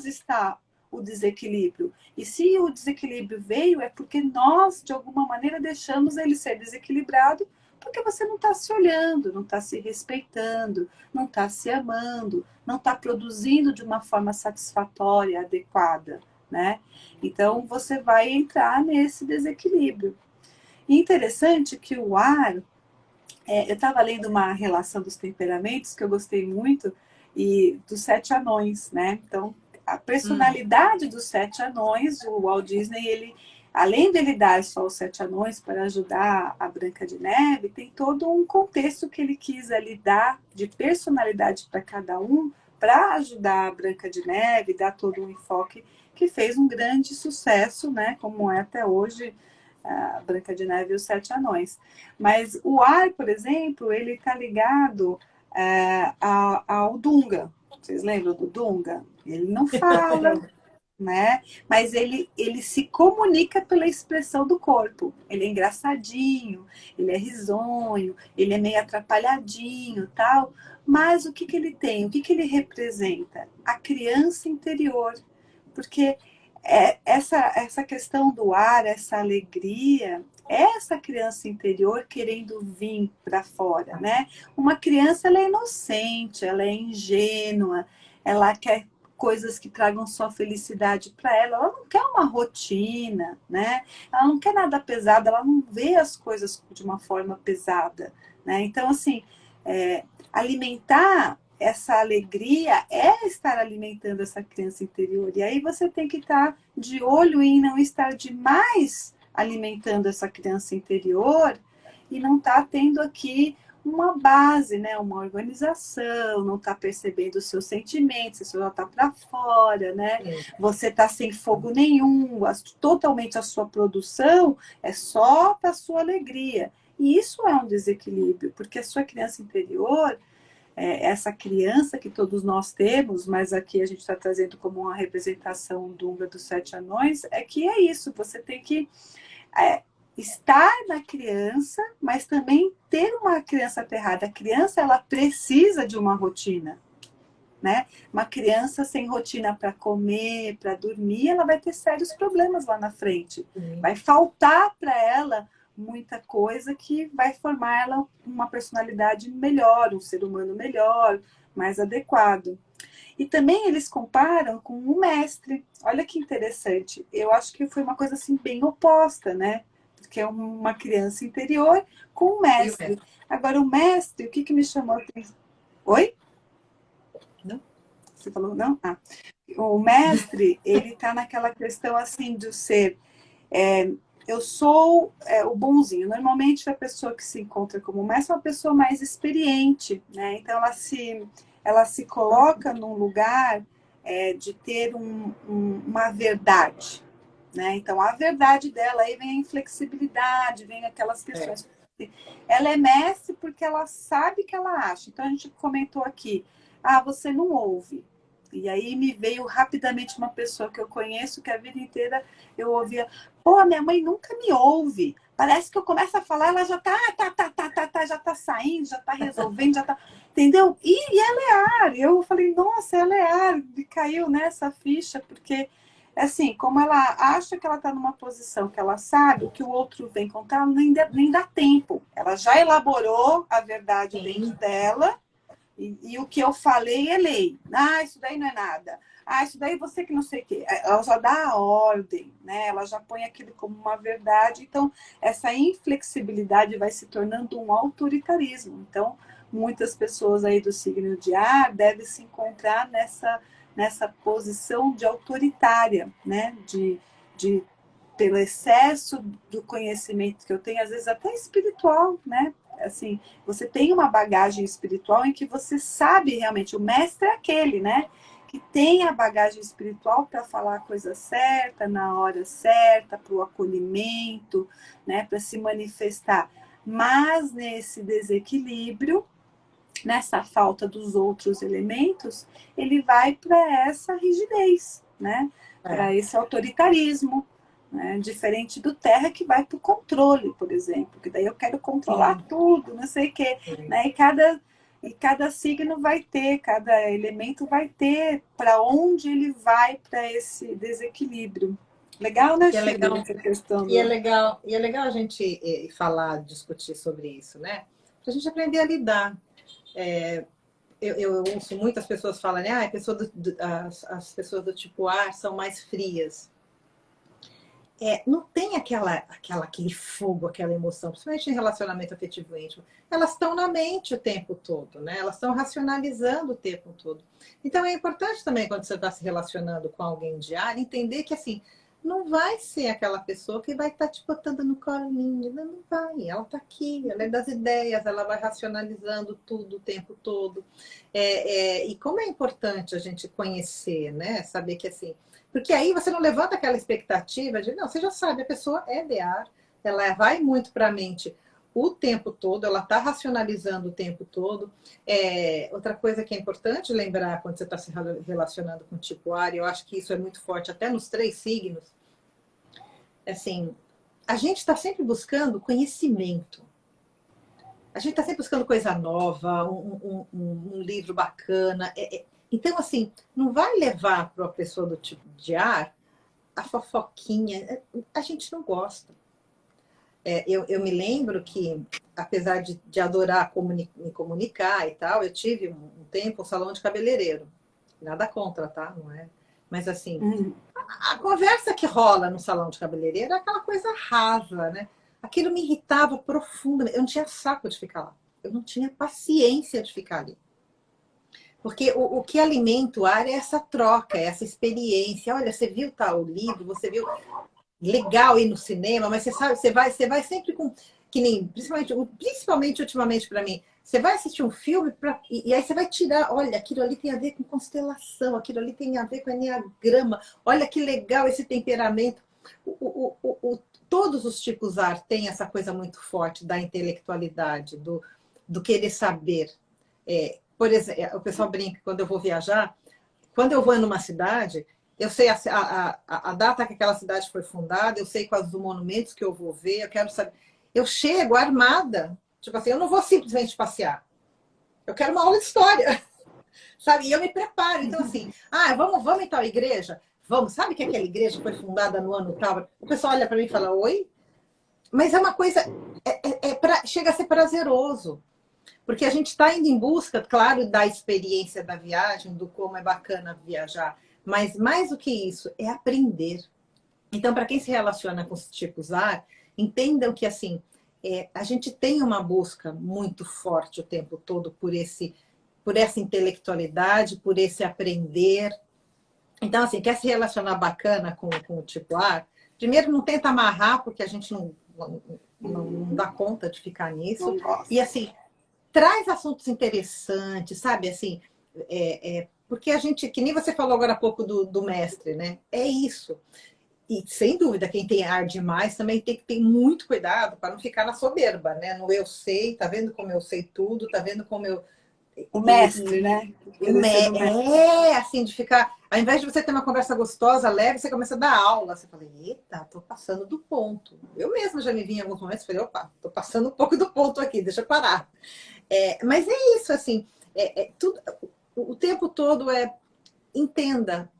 está o desequilíbrio. E se o desequilíbrio veio, é porque nós, de alguma maneira, deixamos ele ser desequilibrado, porque você não está se olhando, não está se respeitando, não está se amando, não está produzindo de uma forma satisfatória, adequada, né? Então, você vai entrar nesse desequilíbrio. E interessante que o ar, eu estava lendo uma relação dos temperamentos que eu gostei muito, e dos 7 anões, né? Então, a personalidade dos 7 anões, o Walt Disney, ele, além dele dar só os 7 anões para ajudar a Branca de Neve, tem todo um contexto que ele quis ali dar de personalidade para cada um, para ajudar a Branca de Neve, dar todo um enfoque que fez um grande sucesso, né? Como é até hoje a Branca de Neve e os 7 anões. Mas o ar, por exemplo, ele está ligado ao Dunga. Vocês lembram do Dunga? Ele não fala, né? Mas ele se comunica pela expressão do corpo. Ele é engraçadinho, ele é risonho, ele é meio atrapalhadinho, tal. Mas o que ele tem? O que ele representa? A criança interior. Porque essa questão do ar, essa alegria, essa criança interior querendo vir para fora, né? Uma criança, ela é inocente, ela é ingênua, ela quer coisas que tragam só felicidade para ela não quer uma rotina, né? Ela não quer nada pesado, ela não vê as coisas de uma forma pesada, né? Então, assim, alimentar essa alegria é estar alimentando essa criança interior. E aí você tem que estar de olho em não estar demais alimentando essa criança interior e não estar tendo aqui uma base, né? Uma organização, não está percebendo os seus sentimentos, você só está para fora, né? Você está sem fogo nenhum, totalmente a sua produção é só para a sua alegria. E isso é um desequilíbrio, porque a sua criança interior, essa criança que todos nós temos, mas aqui a gente está trazendo como uma representação do Dunga dos Sete Anões, é que é isso, você tem que estar na criança, mas também ter uma criança aterrada. A criança, ela precisa de uma rotina, né? Uma criança sem rotina para comer, para dormir, ela vai ter sérios problemas lá na frente. Vai faltar para ela muita coisa que vai formar ela uma personalidade melhor, um ser humano melhor, mais adequado. E também eles comparam com o mestre. Olha que interessante. Eu acho que foi uma coisa assim bem oposta, né? Porque é uma criança interior com o mestre. Agora, o mestre, o que me chamou a atenção? Oi? Não. Você falou não? Ah. O mestre, ele está naquela questão assim de ser... eu sou o bonzinho. Normalmente, a pessoa que se encontra como mestre é uma pessoa mais experiente, né? Então, ela se coloca num lugar de ter uma verdade, né? Então, a verdade dela, aí vem a inflexibilidade, vem aquelas questões. Ela é mestre porque ela sabe que ela acha. Então, a gente comentou aqui, você não ouve. E aí me veio rapidamente uma pessoa que eu conheço, que a vida inteira eu ouvia, minha mãe nunca me ouve. Parece que eu começo a falar, ela já já tá saindo, já tá resolvendo, já tá... Entendeu? E ela é ar. Eu falei, nossa, ela é ar. E caiu nessa ficha, porque, assim, como ela acha que ela tá numa posição que ela sabe, o que o outro vem contar, nem dá tempo. Ela já elaborou a verdade dentro dela, e o que eu falei é lei. Isso daí não é nada. Isso daí você que não sei o quê. Ela já dá a ordem, né? Ela já põe aquilo como uma verdade. Então, essa inflexibilidade vai se tornando um autoritarismo. Então, muitas pessoas aí do signo de ar devem se encontrar nessa posição de autoritária, né? Pelo excesso do conhecimento que eu tenho, às vezes até espiritual, né? Assim, você tem uma bagagem espiritual em que você sabe realmente, o mestre é aquele, né? Que tem a bagagem espiritual para falar a coisa certa, na hora certa, para o acolhimento, né? Para se manifestar. Mas nesse desequilíbrio, nessa falta dos outros elementos, ele vai para essa rigidez, né? Para esse autoritarismo. Né? Diferente do terra que vai para o controle, por exemplo, que daí eu quero controlar tudo, não sei o quê. Né? E cada signo vai ter, cada elemento vai ter para onde ele vai para esse desequilíbrio. Legal, né, Sheila, essa questão? E é legal a gente falar, discutir sobre isso, né? Para a gente aprender a lidar. Eu ouço muitas pessoas falarem, as pessoas do tipo ar são mais frias. Não tem aquele fogo, aquela emoção, principalmente em relacionamento afetivo íntimo. Elas estão na mente o tempo todo, né? Elas estão racionalizando o tempo todo. Então é importante também, quando você está se relacionando com alguém de ar, entender que assim, não vai ser aquela pessoa que vai estar te botando no colinho. Não vai, ela está aqui, ela é das ideias, ela vai racionalizando tudo o tempo todo. E como é importante a gente conhecer, né? Saber que assim... Porque aí você não levanta aquela expectativa de, não, você já sabe, a pessoa é de ar, ela vai muito para a mente o tempo todo, ela está racionalizando o tempo todo. Outra coisa que é importante lembrar quando você está se relacionando com o tipo ar, e eu acho que isso é muito forte até nos 3 signos, assim, a gente está sempre buscando conhecimento. A gente está sempre buscando coisa nova, um livro bacana. Então, assim, não vai levar para uma pessoa do tipo de ar a fofoquinha. A gente não gosta. Eu me lembro que, apesar de adorar me comunicar e tal, eu tive um tempo um salão de cabeleireiro. Nada contra, tá? Não é? Mas, assim, a conversa que rola no salão de cabeleireiro é aquela coisa rasa, né? Aquilo me irritava profundamente. Eu não tinha saco de ficar lá. Eu não tinha paciência de ficar ali. Porque o que alimenta o ar é essa troca, é essa experiência. Olha, você viu tal livro, você viu... Legal ir no cinema, mas você sabe, você vai sempre com... Que nem, principalmente ultimamente para mim, Você vai assistir um filme e aí você vai tirar, olha, aquilo ali tem a ver com constelação, aquilo ali tem a ver com enneagrama, olha que legal esse temperamento. Todos os tipos arte têm essa coisa muito forte da intelectualidade, do querer saber. Por exemplo, o pessoal brinca, quando eu vou viajar, quando eu vou numa cidade, eu sei a data que aquela cidade foi fundada, eu sei quais os monumentos que eu vou ver, eu quero saber. Eu chego armada, tipo assim, eu não vou simplesmente passear. Eu quero uma aula de história, sabe? E eu me preparo. Então, assim, vamos em tal igreja? Vamos. Sabe que aquela igreja foi fundada no ano tal? O pessoal olha para mim e fala, oi? Mas é uma coisa, chega a ser prazeroso. Porque a gente está indo em busca, claro, da experiência da viagem, do como é bacana viajar. Mas mais do que isso, é aprender. Então, para quem se relaciona com os tipos A, entendam que assim, a gente tem uma busca muito forte o tempo todo por essa intelectualidade, por esse aprender. Então, assim, quer se relacionar bacana com o tipo A? Primeiro, não tenta amarrar, porque a gente não dá conta de ficar nisso. E assim, traz assuntos interessantes, sabe? Assim, porque a gente, que nem você falou agora há pouco do mestre, né? É isso. E, sem dúvida, quem tem ar demais também tem que ter muito cuidado para não ficar na soberba, né? No eu sei, tá vendo como eu sei tudo, tá vendo como eu... O mestre, né? Assim, de ficar... Ao invés de você ter uma conversa gostosa, leve, você começa a dar aula. Você fala, eita, tô passando do ponto. Eu mesma já me vi em alguns momentos e falei, opa, tô passando um pouco do ponto aqui, deixa eu parar. Mas é isso, assim, tudo, o tempo todo entenda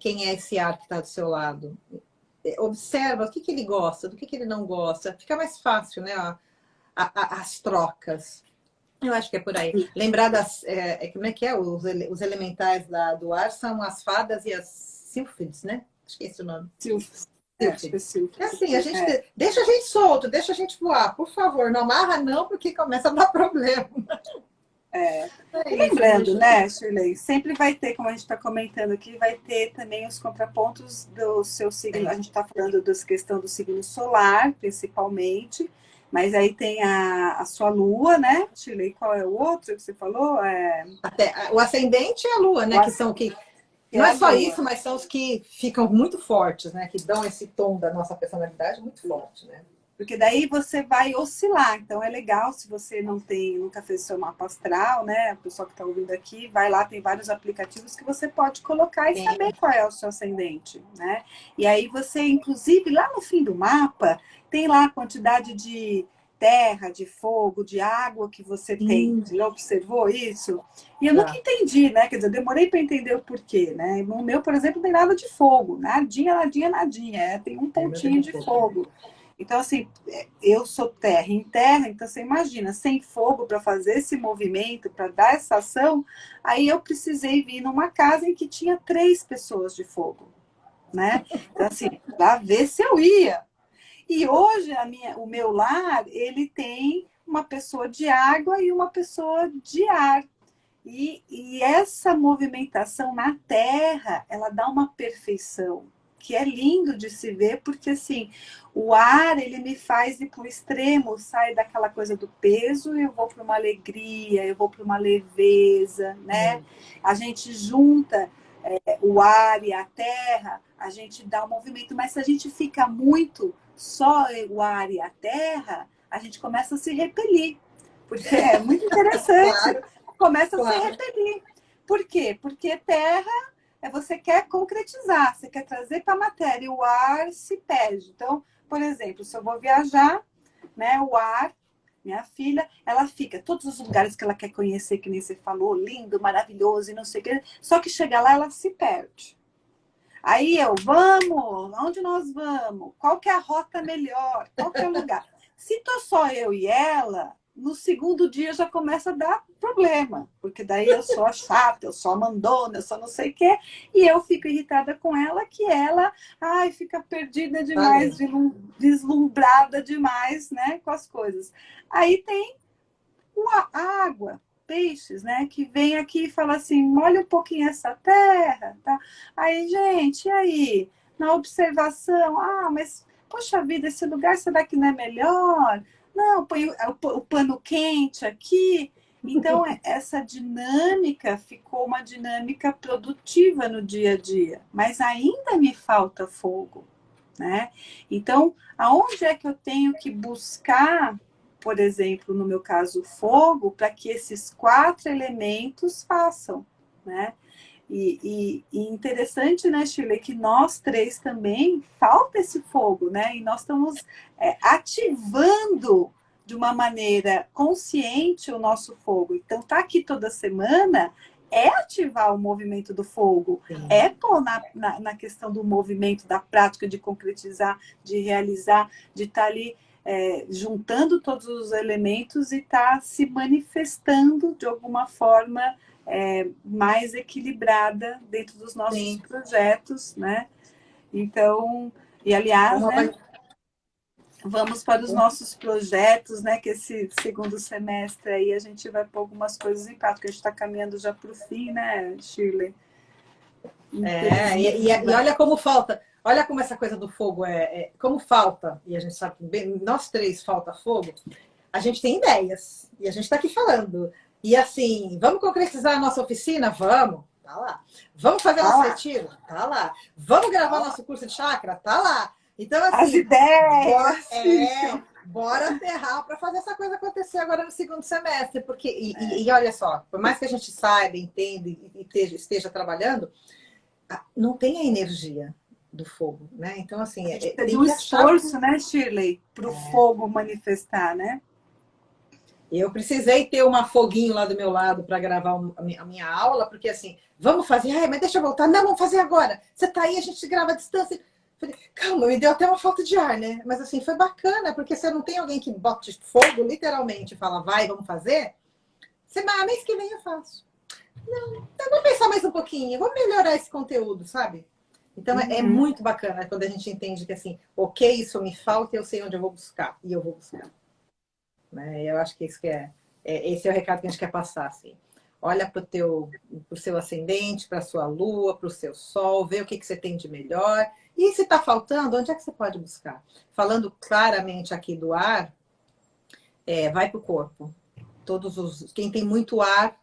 quem é esse ar que está do seu lado. Observa o que ele gosta, do que ele não gosta. Fica mais fácil, né? As trocas. Eu acho que é por aí. Lembrar como é que é? Os elementais do ar são as fadas e as sílfides, né? Acho que é esse o nome. Sílfides. Assim, deixa a gente solto, deixa a gente voar. Por favor, não amarra não, porque começa a dar problema. E lembrando, né, Shirley, sempre vai ter, como a gente está comentando aqui, vai ter também os contrapontos do seu signo. A gente está falando da questão do signo solar, principalmente, mas aí tem a sua lua, né, Shirley? Qual é o outro que você falou? O ascendente e a lua, né? Que são que. Não é só isso, mas são os que ficam muito fortes, né? Que dão esse tom da nossa personalidade muito forte, né? Porque daí você vai oscilar. Então é legal se você nunca fez seu mapa astral, né? O pessoal que está ouvindo aqui, vai lá, tem vários aplicativos que você pode colocar e saber qual é o seu ascendente, né? E aí você, inclusive, lá no fim do mapa, tem lá a quantidade de terra, de fogo, de água que você tem. Você já observou isso? E eu nunca entendi, né? Quer dizer, eu demorei para entender o porquê, né? No meu, por exemplo, não tem nada de fogo. Nadinha, nadinha, nadinha. Tem um pontinho de fogo. Então, assim, eu sou terra em terra, então você imagina, sem fogo para fazer esse movimento, para dar essa ação, aí eu precisei vir numa casa em que tinha 3 pessoas de fogo, né? Então, assim, para ver se eu ia. E hoje o meu lar, ele tem uma pessoa de água e uma pessoa de ar. E essa movimentação na terra, ela dá uma perfeição, que é lindo de se ver, porque assim, o ar, ele me faz ir para o extremo, sai daquela coisa do peso e eu vou para uma alegria, eu vou para uma leveza, né? A gente junta o ar e a terra, a gente dá um movimento, mas se a gente fica muito só o ar e a terra, a gente começa a se repelir, porque é muito interessante, começa a se repelir. Por quê? Porque terra você quer concretizar, você quer trazer para a matéria, e o ar se perde. Então, por exemplo, se eu vou viajar, né, o ar, minha filha, ela fica todos os lugares que ela quer conhecer, que nem você falou, lindo, maravilhoso e não sei o que, só que chega lá, ela se perde. Aí vamos, onde nós vamos? Qual que é a rota melhor? Qual que é o lugar? Se tô só eu e ela, no segundo dia já começa a dar problema, porque daí eu sou a chata, eu sou a mandona, eu sou não sei o quê, e eu fico irritada com ela, que ela, fica perdida demais, deslumbrada demais, né, com as coisas. Aí tem a água, peixes, né, que vem aqui e fala assim, molha um pouquinho essa terra, tá? Aí, gente, e aí? Na observação, mas, poxa vida, esse lugar será que não é melhor? não, põe o pano quente aqui. Então, essa dinâmica ficou uma dinâmica produtiva no dia a dia, mas ainda me falta fogo, né? Então, aonde é que eu tenho que buscar, por exemplo, no meu caso, fogo, para que esses 4 elementos façam, né? E interessante, né, Shirley, que nós 3 também falta esse fogo, né? E nós estamos ativando de uma maneira consciente o nosso fogo. Então, tá aqui toda semana é ativar o movimento do fogo, é pôr na questão do movimento, da prática de concretizar, de realizar, de estar ali juntando todos os elementos e estar se manifestando de alguma forma mais equilibrada dentro dos nossos projetos, né? Então, e aliás, né? Vamos para os nossos projetos, né? Que esse segundo semestre aí a gente vai pôr algumas coisas em prática. A gente está caminhando já para o fim, né, Shirley? E olha como falta, olha como essa coisa do fogo como falta, e a gente sabe que nós 3 falta fogo, a gente tem ideias, e a gente está aqui falando. E assim, vamos concretizar a nossa oficina? Vamos, tá lá. Vamos fazer nosso retiro? Tá lá. Vamos gravar nosso curso de chakra? Tá lá. Então, assim, as ideias! Bora aterrar para fazer essa coisa acontecer agora no segundo semestre. Porque, e olha só, por mais que a gente saiba, entenda e esteja trabalhando, não tem a energia do fogo, né? Então, assim, tem um esforço, né, Shirley, para o fogo manifestar, né? Eu precisei ter uma foguinho lá do meu lado para gravar a minha aula, porque assim, vamos fazer, mas deixa eu voltar. Não, vamos fazer agora. Você tá aí, a gente grava à distância. Falei, calma, me deu até uma falta de ar, né? Mas assim, foi bacana, porque você não tem alguém que bote fogo, literalmente, e fala, vai, vamos fazer. Você vai, mês que vem eu faço. Não, então vamos pensar mais um pouquinho, vamos melhorar esse conteúdo, sabe? Então é muito bacana quando a gente entende que assim, ok, isso me falta, eu sei onde eu vou buscar, e eu vou buscar. Né? Eu acho que isso esse é o recado que a gente quer passar, assim. Olha para o seu ascendente, para a sua lua, para o seu sol, vê o que você tem de melhor. E se está faltando, onde é que você pode buscar? Falando claramente aqui do ar, vai para o corpo. Quem tem muito ar,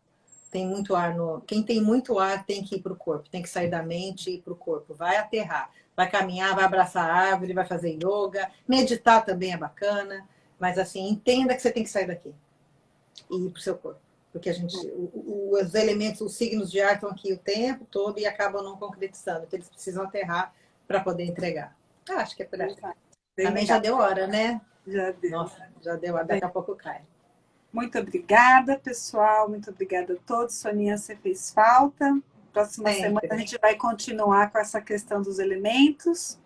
quem tem muito ar tem que ir para o corpo, tem que sair da mente e ir para o corpo. Vai aterrar, vai caminhar, vai abraçar a árvore, vai fazer yoga, meditar também é bacana. Mas assim, entenda que você tem que sair daqui e ir para o seu corpo. Porque os elementos, os signos de ar estão aqui o tempo todo e acabam não concretizando. Então eles precisam aterrar para poder entregar. Acho que é por aí. Também já deu hora, né? Já deu. Nossa, já deu hora, daqui a pouco cai. Muito obrigada, pessoal. Muito obrigada a todos. Soninha, você fez falta. Próxima semana a gente vai continuar com essa questão dos elementos.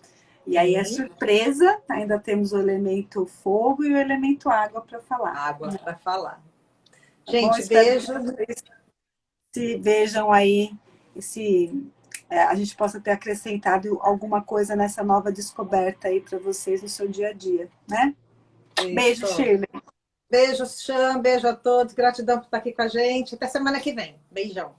E aí é surpresa, ainda temos o elemento fogo e o elemento água para falar. Água para falar. Gente, beijo. Se vejam aí, a gente possa ter acrescentado alguma coisa nessa nova descoberta aí para vocês no seu dia a dia, né? Isso. Beijo, Shirley. Beijo, Chan. Beijo a todos. Gratidão por estar aqui com a gente. Até semana que vem. Beijão.